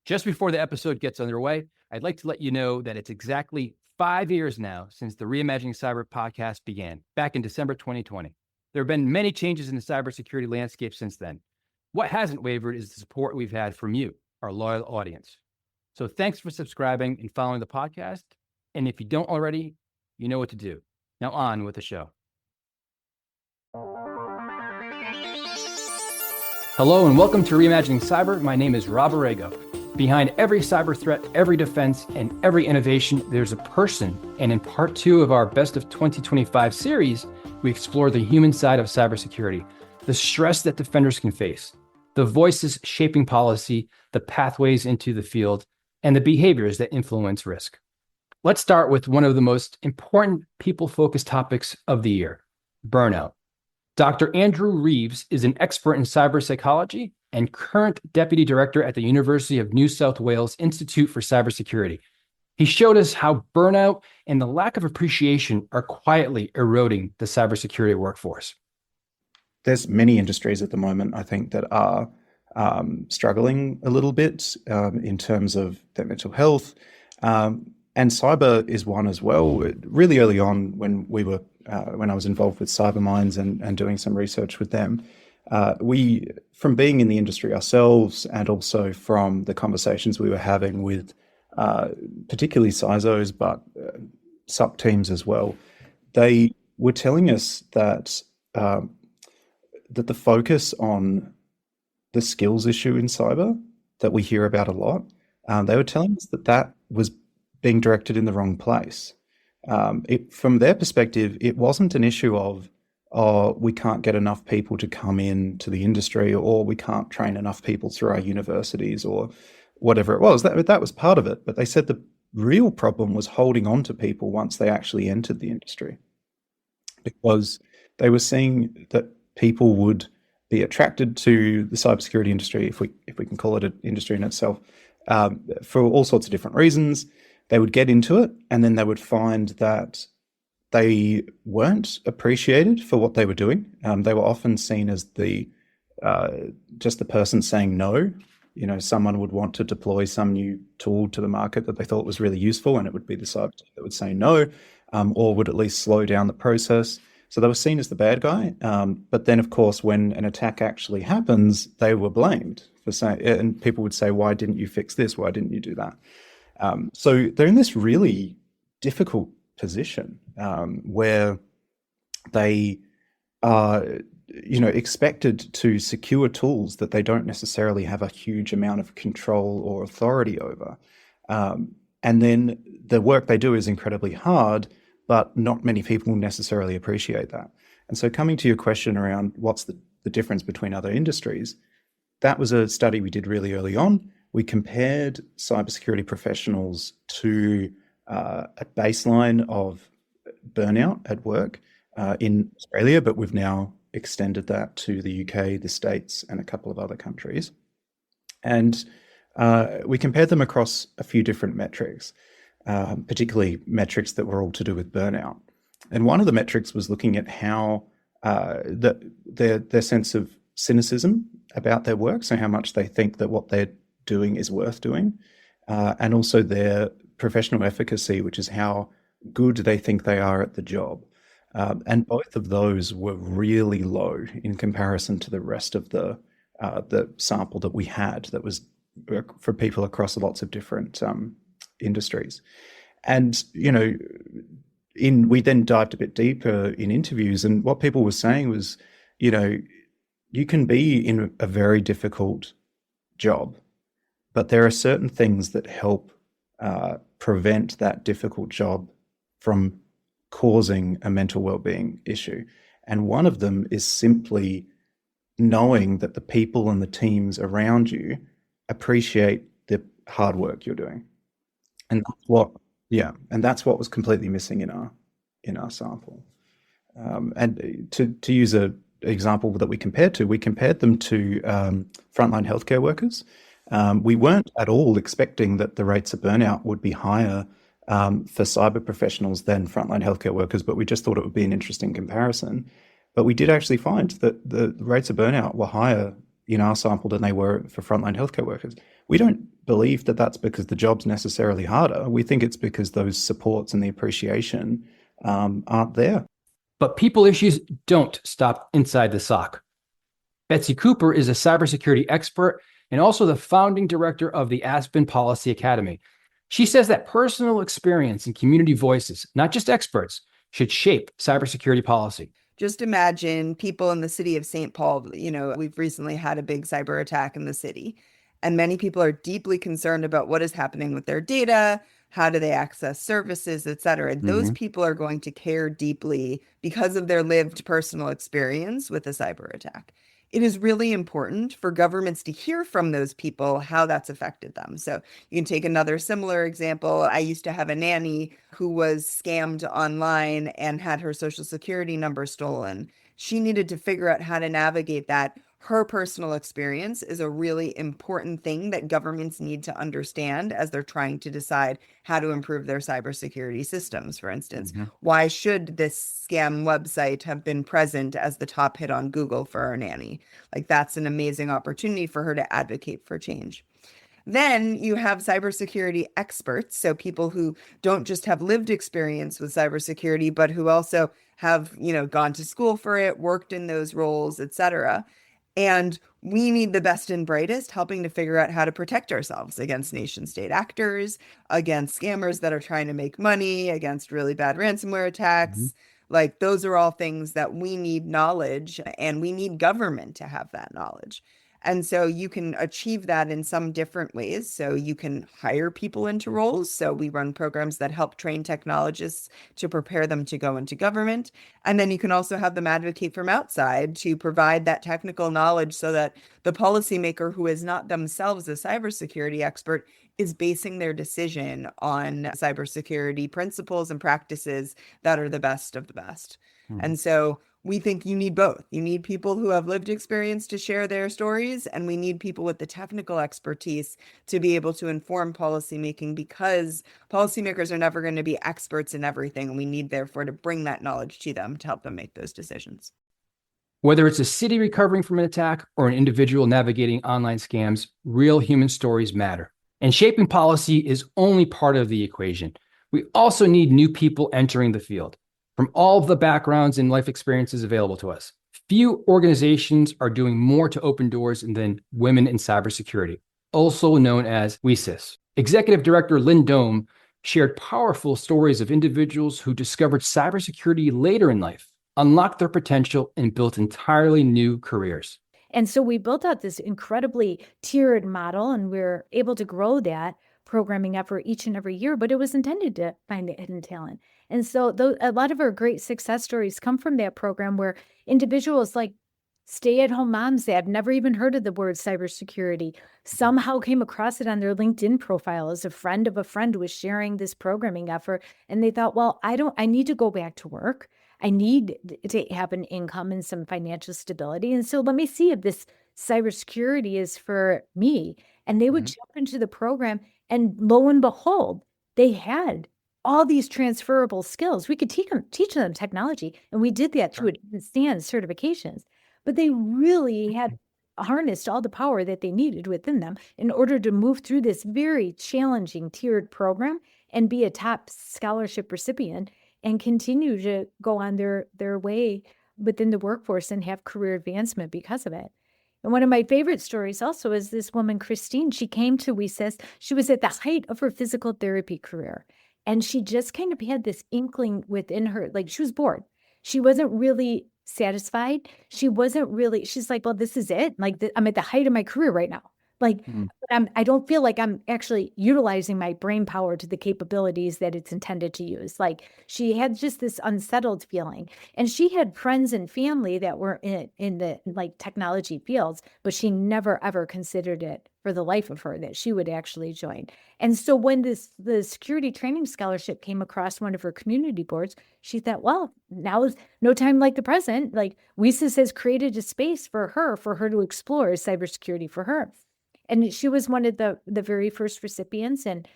Just before the episode gets underway, I'd like to let you know that it's exactly 5 years now since the Reimagining Cyber podcast began, back in December 2020. There have been many changes in the cybersecurity landscape since then. What hasn't wavered is the support we've had from you, our loyal audience. So thanks for subscribing and following the podcast. And if you don't already, you know what to do. Now on with the show. Hello and welcome to Reimagining Cyber. My name is Rob Aragao. Behind every cyber threat, every defense, and every innovation, there's a person. And in part 2 of our Best of 2025 series, we explore the human side of cybersecurity, the stress that defenders can face, the voices shaping policy, the pathways into the field, and the behaviors that influence risk. Let's start with one of the most important people-focused topics of the year, burnout. Dr. Andrew Reeves is an expert in cyber psychology and current deputy director at the University of New South Wales Institute for Cybersecurity. He showed us how burnout and the lack of appreciation are quietly eroding the cybersecurity workforce. There's many industries at the moment, I think, that are struggling a little bit in terms of their mental health. And cyber is one as well. Really early on when I was involved with CyberMinds and doing some research with them, from being in the industry ourselves and also from the conversations we were having with particularly CISOs, but SOC teams as well, they were telling us that the focus on the skills issue in cyber that we hear about a lot, they were telling us that was being directed in the wrong place. From their perspective, it wasn't an issue of, we can't get enough people to come in to the industry, or we can't train enough people through our universities, or whatever it was. That was part of it. But they said the real problem was holding on to people once they actually entered the industry, because they were seeing that people would be attracted to the cybersecurity industry, if we can call it an industry in itself, for all sorts of different reasons. They would get into it, and then they would find that they weren't appreciated for what they were doing. They were often seen as just the person saying no. You know, someone would want to deploy some new tool to the market that they thought was really useful, and it would be the cyber team that would say no, or would at least slow down the process. So they were seen as the bad guy. But then, of course, when an attack actually happens, they were blamed for saying, and people would say, "Why didn't you fix this? Why didn't you do that?" So they're in this really difficult position where they are, expected to secure tools that they don't necessarily have a huge amount of control or authority over. And then the work they do is incredibly hard, but not many people necessarily appreciate that. And so coming to your question around what's the difference between other industries, that was a study we did really early on. We compared cybersecurity professionals to a baseline of burnout at work in Australia, but we've now extended that to the UK, the States, and a couple of other countries. And we compared them across a few different metrics, particularly metrics that were all to do with burnout. And one of the metrics was looking at how their sense of cynicism about their work, so how much they think that what they're doing is worth doing, and also their professional efficacy, which is how good they think they are at the job. And both of those were really low in comparison to the rest of the sample that we had, that was for people across lots of different industries. And we then dived a bit deeper in interviews, and what people were saying was, you can be in a very difficult job, but there are certain things that help prevent that difficult job from causing a mental well-being issue. And one of them is simply knowing that the people and the teams around you appreciate the hard work you're doing. And that's what was completely missing in our sample. And to use an example that we compared them to frontline healthcare workers. We weren't at all expecting that the rates of burnout would be higher for cyber professionals than frontline healthcare workers, but we just thought it would be an interesting comparison. But we did actually find that the rates of burnout were higher in our sample than they were for frontline healthcare workers. We don't believe that that's because the job's necessarily harder. We think it's because those supports and the appreciation aren't there. But people issues don't stop inside the SOC. Betsy Cooper is a cybersecurity expert and also the founding director of the Aspen Policy Academy. She says that personal experience and community voices, not just experts, should shape cybersecurity policy. Just imagine people in the city of St. Paul. We've recently had a big cyber attack in the city, and many people are deeply concerned about what is happening with their data, how do they access services, et cetera. Those people are going to care deeply because of their lived personal experience with a cyber attack. It is really important for governments to hear from those people how that's affected them. So you can take another similar example. I used to have a nanny who was scammed online and had her social security number stolen. She needed to figure out how to navigate that. Her personal experience is a really important thing that governments need to understand as they're trying to decide how to improve their cybersecurity systems. For instance, why should this scam website have been present as the top hit on Google for our nanny? Like, that's an amazing opportunity for her to advocate for change. Then you have cybersecurity experts, so people who don't just have lived experience with cybersecurity, but who also have, gone to school for it, worked in those roles, et cetera. And we need the best and brightest helping to figure out how to protect ourselves against nation state actors, against scammers that are trying to make money, against really bad ransomware attacks. Like, those are all things that we need knowledge, and we need government to have that knowledge. And so you can achieve that in some different ways. So you can hire people into roles. So we run programs that help train technologists to prepare them to go into government. And then you can also have them advocate from outside to provide that technical knowledge so that the policymaker who is not themselves a cybersecurity expert is basing their decision on cybersecurity principles and practices that are the best of the best. And so we think you need both. You need people who have lived experience to share their stories, and we need people with the technical expertise to be able to inform policymaking, because policymakers are never going to be experts in everything. And we need, therefore, to bring that knowledge to them to help them make those decisions. Whether it's a city recovering from an attack or an individual navigating online scams, real human stories matter. And shaping policy is only part of the equation. We also need new people entering the field from all of the backgrounds and life experiences available to us. Few organizations are doing more to open doors than women in cybersecurity, also known as WiCyS. Executive Director Lynn Dohm shared powerful stories of individuals who discovered cybersecurity later in life, unlocked their potential, and built entirely new careers. And so we built out this incredibly tiered model, and we're able to grow that programming effort each and every year, but it was intended to find the hidden talent. And so a lot of our great success stories come from that program, where individuals like stay-at-home moms that have never even heard of the word cybersecurity somehow came across it on their LinkedIn profile as a friend of a friend was sharing this programming effort. And they thought, well, I need to go back to work. I need to have an income and some financial stability. And so let me see if this cybersecurity is for me. And they would jump into the program, and lo and behold, they had all these transferable skills. We could teach them technology, and we did that through advanced certifications. But they really had harnessed all the power that they needed within them in order to move through this very challenging tiered program and be a top scholarship recipient and continue to go on their way within the workforce and have career advancement because of it. And one of my favorite stories also is this woman, Christine. She came to WiCyS. She was at the height of her physical therapy career. And she just kind of had this inkling within her, like she was bored. She wasn't really satisfied. She's like, well, this is it. Like, I'm at the height of my career right now. Like, but I don't feel like I'm actually utilizing my brain power to the capabilities that it's intended to use. Like, she had just this unsettled feeling, and she had friends and family that were in the like technology fields, but she never ever considered it for the life of her that she would actually join. And so when the security training scholarship came across one of her community boards, she thought, well, now is no time like the present. Like, WiCyS has created a space for her to explore cybersecurity for her. And she was one of the very first recipients, and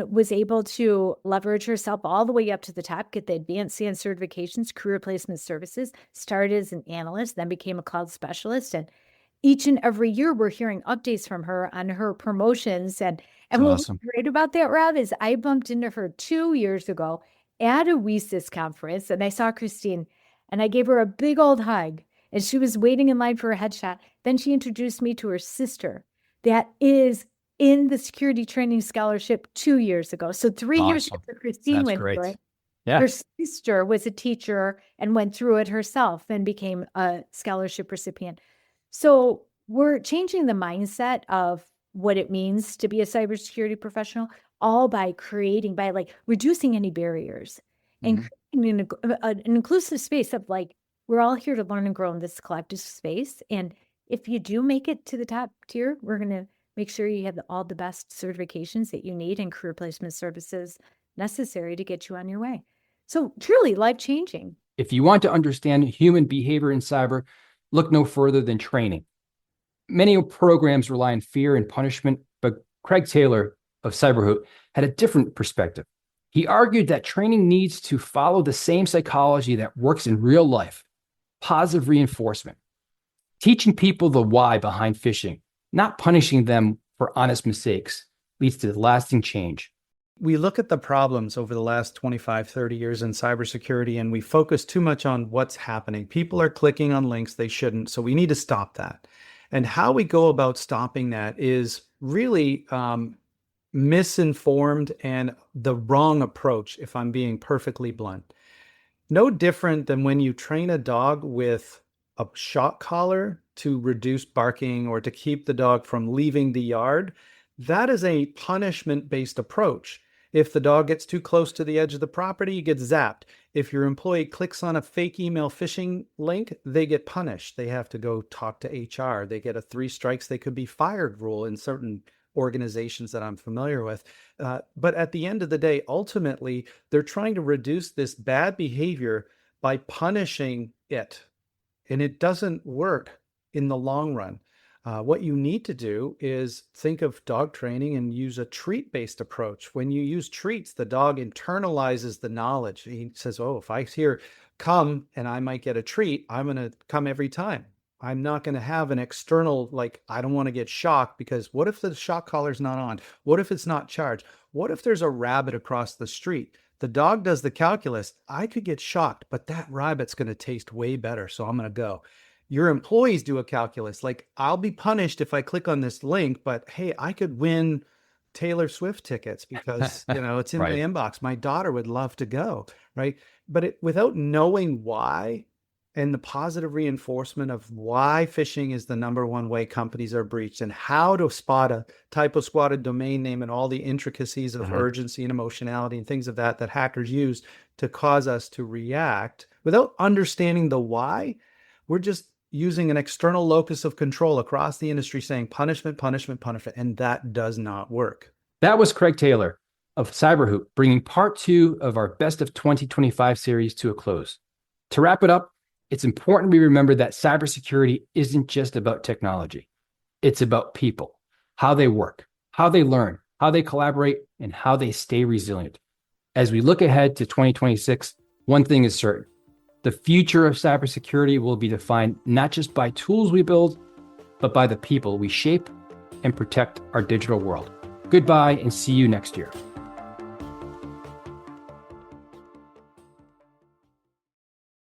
was able to leverage herself all the way up to the top, get the advanced SAN certifications, career placement services, started as an analyst, then became a cloud specialist, each and every year we're hearing updates from her on her promotions. And That's what's awesome. great about that, Rob, is I bumped into her 2 years ago at a WiCyS conference, and I saw Christine, and I gave her a big old hug, and she was waiting in line for a headshot. Then she introduced me to her sister that is in the security training scholarship 2 years ago. So 3 years Awesome. after Christine That's went great. through it, Yeah. her sister was a teacher and went through it herself and became a scholarship recipient. So we're changing the mindset of what it means to be a cybersecurity professional, all by reducing any barriers and creating an inclusive space of we're all here to learn and grow in this collective space. And if you do make it to the top tier, we're going to make sure you have all the best certifications that you need and career placement services necessary to get you on your way. So truly life-changing. If you want to understand human behavior in cyber, look no further than training. Many programs rely on fear and punishment, but Craig Taylor of CyberHoot had a different perspective. He argued that training needs to follow the same psychology that works in real life: positive reinforcement, teaching people the why behind phishing, not punishing them for honest mistakes, leads to lasting change. We look at the problems over the last 25, 30 years in cybersecurity, and we focus too much on what's happening. People are clicking on links they shouldn't, so we need to stop that. And how we go about stopping that is really misinformed and the wrong approach, if I'm being perfectly blunt. No different than when you train a dog with a shock collar to reduce barking or to keep the dog from leaving the yard. That is a punishment-based approach. If the dog gets too close to the edge of the property, he gets zapped. If your employee clicks on a fake email phishing link, they get punished. They have to go talk to HR. They get a 3 strikes, they could be fired rule in certain organizations that I'm familiar with. But at the end of the day, ultimately, they're trying to reduce this bad behavior by punishing it. And it doesn't work in the long run. What you need to do is think of dog training and use a treat-based approach. When you use treats, the dog internalizes the knowledge. He says, oh, if I hear come and I might get a treat, I'm going to come every time. I'm not going to have an external, I don't want to get shocked because what if the shock collar's not on? What if it's not charged? What if there's a rabbit across the street? The dog does the calculus. I could get shocked, but that rabbit's going to taste way better, so I'm going to go. Your employees do a calculus, I'll be punished if I click on this link, but hey, I could win Taylor Swift tickets because, it's in Right. my inbox. My daughter would love to go, right? But without knowing why and the positive reinforcement of why phishing is the number one way companies are breached and how to spot a typo squatted domain name and all the intricacies of urgency and emotionality and things of that hackers use to cause us to react, without understanding the why, we're just using an external locus of control across the industry saying punishment, punishment, punishment, and that does not work. That was Craig Taylor of CyberHoot, bringing part 2 of our Best of 2025 series to a close. To wrap it up, it's important we remember that cybersecurity isn't just about technology. It's about people, how they work, how they learn, how they collaborate, and how they stay resilient. As we look ahead to 2026, one thing is certain: the future of cybersecurity will be defined not just by tools we build, but by the people we shape and protect our digital world. Goodbye, and see you next year.